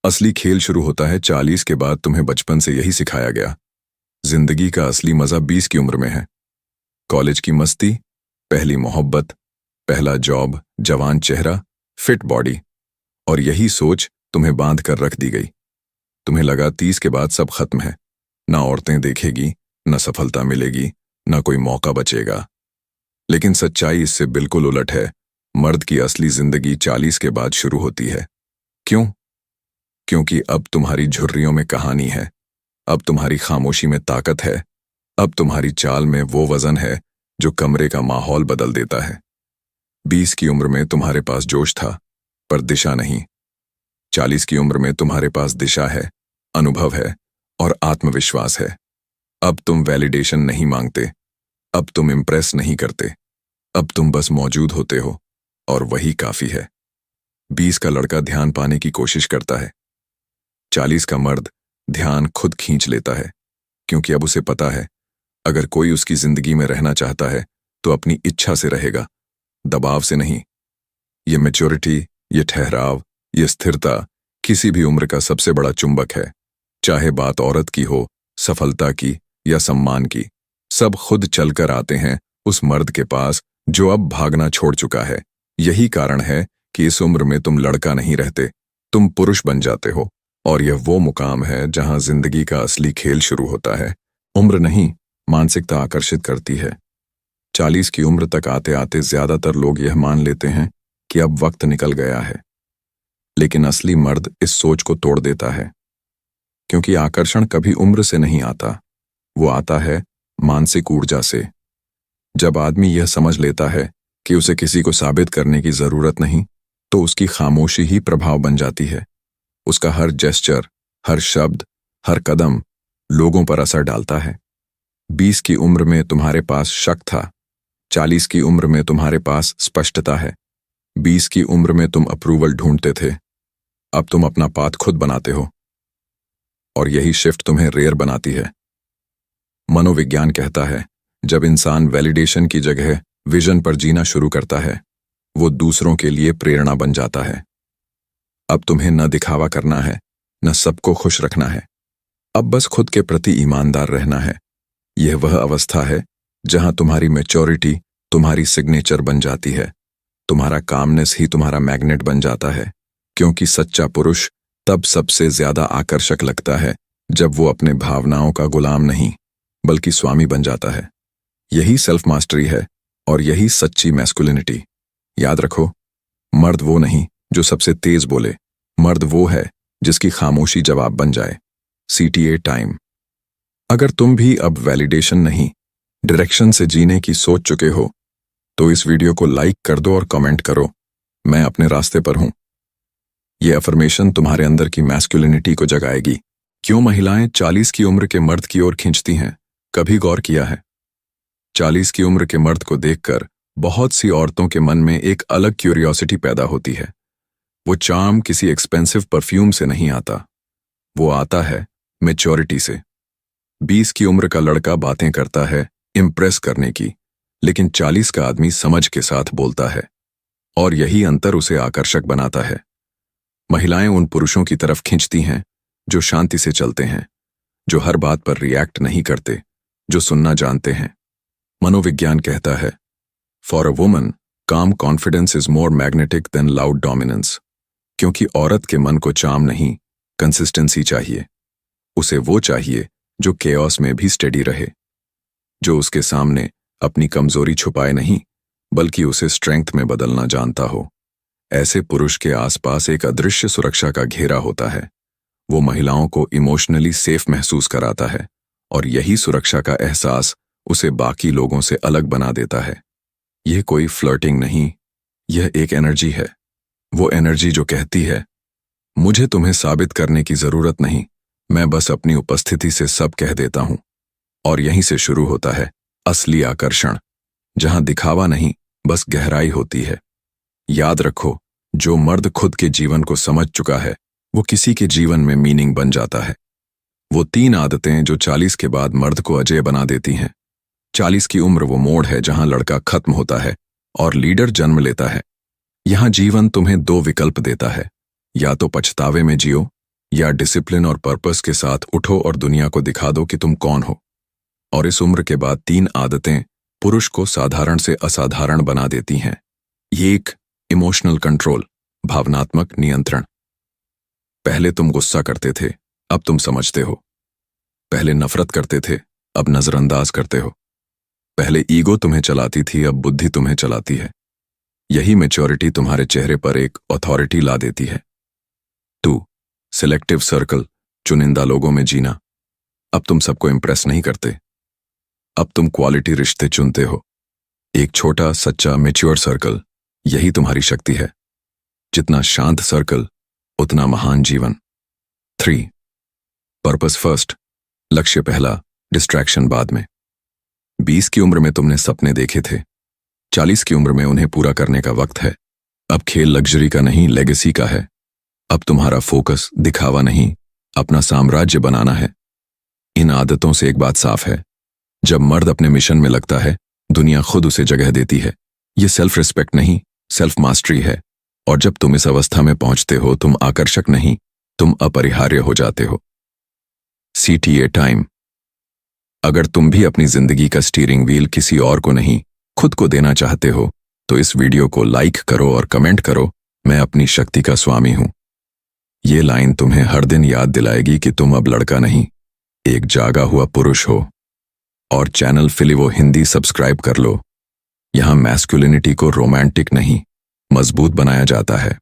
असली खेल शुरू होता है 40 के बाद। तुम्हें बचपन से यही सिखाया गया। जिंदगी का असली मजा 20 की उम्र में है। कॉलेज की मस्ती, पहली मोहब्बत, पहला जॉब, जवान चेहरा, फिट बॉडी, और यही सोच तुम्हें बांध कर रख दी गई। तुम्हें लगा 30 के बाद सब खत्म है, ना औरतें देखेगी, ना सफलता मिलेगी, ना कोई मौका बचेगा। लेकिन सच्चाई इससे बिल्कुल उलट है। मर्द की असली जिंदगी 40 के बाद शुरू होती है। क्यों? क्योंकि अब तुम्हारी झुर्रियों में कहानी है, अब तुम्हारी खामोशी में ताकत है, अब तुम्हारी चाल में वो वजन है जो कमरे का माहौल बदल देता है। 20 की उम्र में तुम्हारे पास जोश था, पर दिशा नहीं। 40 की उम्र में तुम्हारे पास दिशा है, अनुभव है और आत्मविश्वास है। अब तुम वैलिडेशन नहीं मांगते, अब तुम इम्प्रेस नहीं करते, अब तुम बस मौजूद होते हो, और वही काफी है। 20 का लड़का ध्यान पाने की कोशिश करता है, 40 का मर्द ध्यान खुद खींच लेता है, क्योंकि अब उसे पता है अगर कोई उसकी जिंदगी में रहना चाहता है तो अपनी इच्छा से रहेगा, दबाव से नहीं। ये मैच्योरिटी, ये ठहराव, ये स्थिरता किसी भी उम्र का सबसे बड़ा चुंबक है। चाहे बात औरत की हो, सफलता की या सम्मान की, सब खुद चलकर आते हैं उस मर्द के पास जो अब भागना छोड़ चुका है। यही कारण है कि इस उम्र में तुम लड़का नहीं रहते, तुम पुरुष बन जाते हो, और यह वो मुकाम है जहां जिंदगी का असली खेल शुरू होता है। उम्र नहीं, मानसिकता आकर्षित करती है। 40 की उम्र तक आते आते ज्यादातर लोग यह मान लेते हैं कि अब वक्त निकल गया है, लेकिन असली मर्द इस सोच को तोड़ देता है, क्योंकि आकर्षण कभी उम्र से नहीं आता, वो आता है मानसिक ऊर्जा से। जब आदमी यह समझ लेता है कि उसे किसी को साबित करने की जरूरत नहीं, तो उसकी खामोशी ही प्रभाव बन जाती है। उसका हर जेस्चर, हर शब्द, हर कदम लोगों पर असर डालता है। 20 की उम्र में तुम्हारे पास शक था, 40 की उम्र में तुम्हारे पास स्पष्टता है। 20 की उम्र में तुम अप्रूवल ढूंढते थे, अब तुम अपना पाथ खुद बनाते हो, और यही शिफ्ट तुम्हें रेयर बनाती है। मनोविज्ञान कहता है, जब इंसान वैलिडेशन की जगह विजन पर जीना शुरू करता है, वो दूसरों के लिए प्रेरणा बन जाता है। अब तुम्हें न दिखावा करना है, न सबको खुश रखना है, अब बस खुद के प्रति ईमानदार रहना है। यह वह अवस्था है जहां तुम्हारी मैच्योरिटी तुम्हारी सिग्नेचर बन जाती है, तुम्हारा कामनेस ही तुम्हारा मैग्नेट बन जाता है, क्योंकि सच्चा पुरुष तब सबसे ज्यादा आकर्षक लगता है जब वो अपने भावनाओं का गुलाम नहीं, बल्कि स्वामी बन जाता है। यही सेल्फ मास्टरी है, और यही सच्ची मैस्कुलिनिटी। याद रखो, मर्द वो नहीं जो सबसे तेज बोले, मर्द वो है जिसकी खामोशी जवाब बन जाए। CTA time. अगर तुम भी अब वैलिडेशन नहीं, डायरेक्शन से जीने की सोच चुके हो, तो इस वीडियो को लाइक कर दो और कमेंट करो, मैं अपने रास्ते पर हूं। यह अफर्मेशन तुम्हारे अंदर की मैस्कुलिनिटी को जगाएगी। क्यों महिलाएं 40 की उम्र के मर्द की ओर खींचती हैं? कभी गौर किया है? 40 की उम्र के मर्द को देखकर बहुत सी औरतों के मन में एक अलग क्यूरियोसिटी पैदा होती है। वो चार्म किसी एक्सपेंसिव परफ्यूम से नहीं आता, वो आता है मैच्योरिटी से। 20 की उम्र का लड़का बातें करता है इम्प्रेस करने की, लेकिन 40 का आदमी समझ के साथ बोलता है, और यही अंतर उसे आकर्षक बनाता है। महिलाएं उन पुरुषों की तरफ खींचती हैं जो शांति से चलते हैं, जो हर बात पर रिएक्ट नहीं करते, जो सुनना जानते हैं। मनोविज्ञान कहता है, for a woman calm confidence is more magnetic than loud dominance. क्योंकि औरत के मन को चार्म नहीं, कंसिस्टेंसी चाहिए। उसे वो चाहिए जो केओस में भी स्टेडी रहे, जो उसके सामने अपनी कमजोरी छुपाए नहीं, बल्कि उसे स्ट्रेंथ में बदलना जानता हो। ऐसे पुरुष के आसपास एक अदृश्य सुरक्षा का घेरा होता है। वो महिलाओं को इमोशनली सेफ महसूस कराता है, और यही सुरक्षा का एहसास उसे बाकी लोगों से अलग बना देता है। यह कोई फ्लर्टिंग नहीं, यह एक एनर्जी है। वो एनर्जी जो कहती है, मुझे तुम्हें साबित करने की जरूरत नहीं, मैं बस अपनी उपस्थिति से सब कह देता हूं। और यहीं से शुरू होता है असली आकर्षण, जहां दिखावा नहीं, बस गहराई होती है। याद रखो, जो मर्द खुद के जीवन को समझ चुका है, वो किसी के जीवन में मीनिंग बन जाता है। वो 3 आदतें जो 40 के बाद मर्द को अजेय बना देती हैं। 40 की उम्र वो मोड़ है जहां लड़का खत्म होता है और लीडर जन्म लेता है। यहां जीवन तुम्हें 2 विकल्प देता है, या तो पछतावे में जियो या डिसिप्लिन और पर्पस के साथ उठो और दुनिया को दिखा दो कि तुम कौन हो। और इस उम्र के बाद 3 आदतें पुरुष को साधारण से असाधारण बना देती हैं। ये एक इमोशनल कंट्रोल, भावनात्मक नियंत्रण। पहले तुम गुस्सा करते थे, अब तुम समझते हो। पहले नफरत करते थे, अब नजरअंदाज करते हो। पहले ईगो तुम्हें चलाती थी, अब बुद्धि तुम्हें चलाती है। यही मैच्योरिटी तुम्हारे चेहरे पर एक अथॉरिटी ला देती है। 2. सिलेक्टिव सर्कल, चुनिंदा लोगों में जीना। अब तुम सबको इंप्रेस नहीं करते, अब तुम क्वालिटी रिश्ते चुनते हो। एक छोटा, सच्चा, मैच्योर सर्कल, यही तुम्हारी शक्ति है। जितना शांत सर्कल, उतना महान जीवन। 3. पर्पस फर्स्ट, लक्ष्य पहला, डिस्ट्रैक्शन बाद में। 20 की उम्र में तुमने सपने देखे थे, 40 की उम्र में उन्हें पूरा करने का वक्त है। अब खेल लग्जरी का नहीं, लेगेसी का है। अब तुम्हारा फोकस दिखावा नहीं, अपना साम्राज्य बनाना है। इन आदतों से एक बात साफ है, जब मर्द अपने मिशन में लगता है, दुनिया खुद उसे जगह देती है। ये सेल्फ रिस्पेक्ट नहीं, सेल्फ मास्टरी है। और जब तुम इस अवस्था में पहुंचते हो, तुम आकर्षक नहीं, तुम अपरिहार्य हो जाते हो। CTA time. अगर तुम भी अपनी जिंदगी का स्टीयरिंग व्हील किसी और को नहीं, खुद को देना चाहते हो, तो इस वीडियो को लाइक करो और कमेंट करो, मैं अपनी शक्ति का स्वामी हूं। ये लाइन तुम्हें हर दिन याद दिलाएगी कि तुम अब लड़का नहीं, एक जागा हुआ पुरुष हो। और चैनल फिलिवो हिंदी सब्सक्राइब कर लो। यहां मैस्कुलिनिटी को रोमांटिक नहीं, मजबूत बनाया जाता है।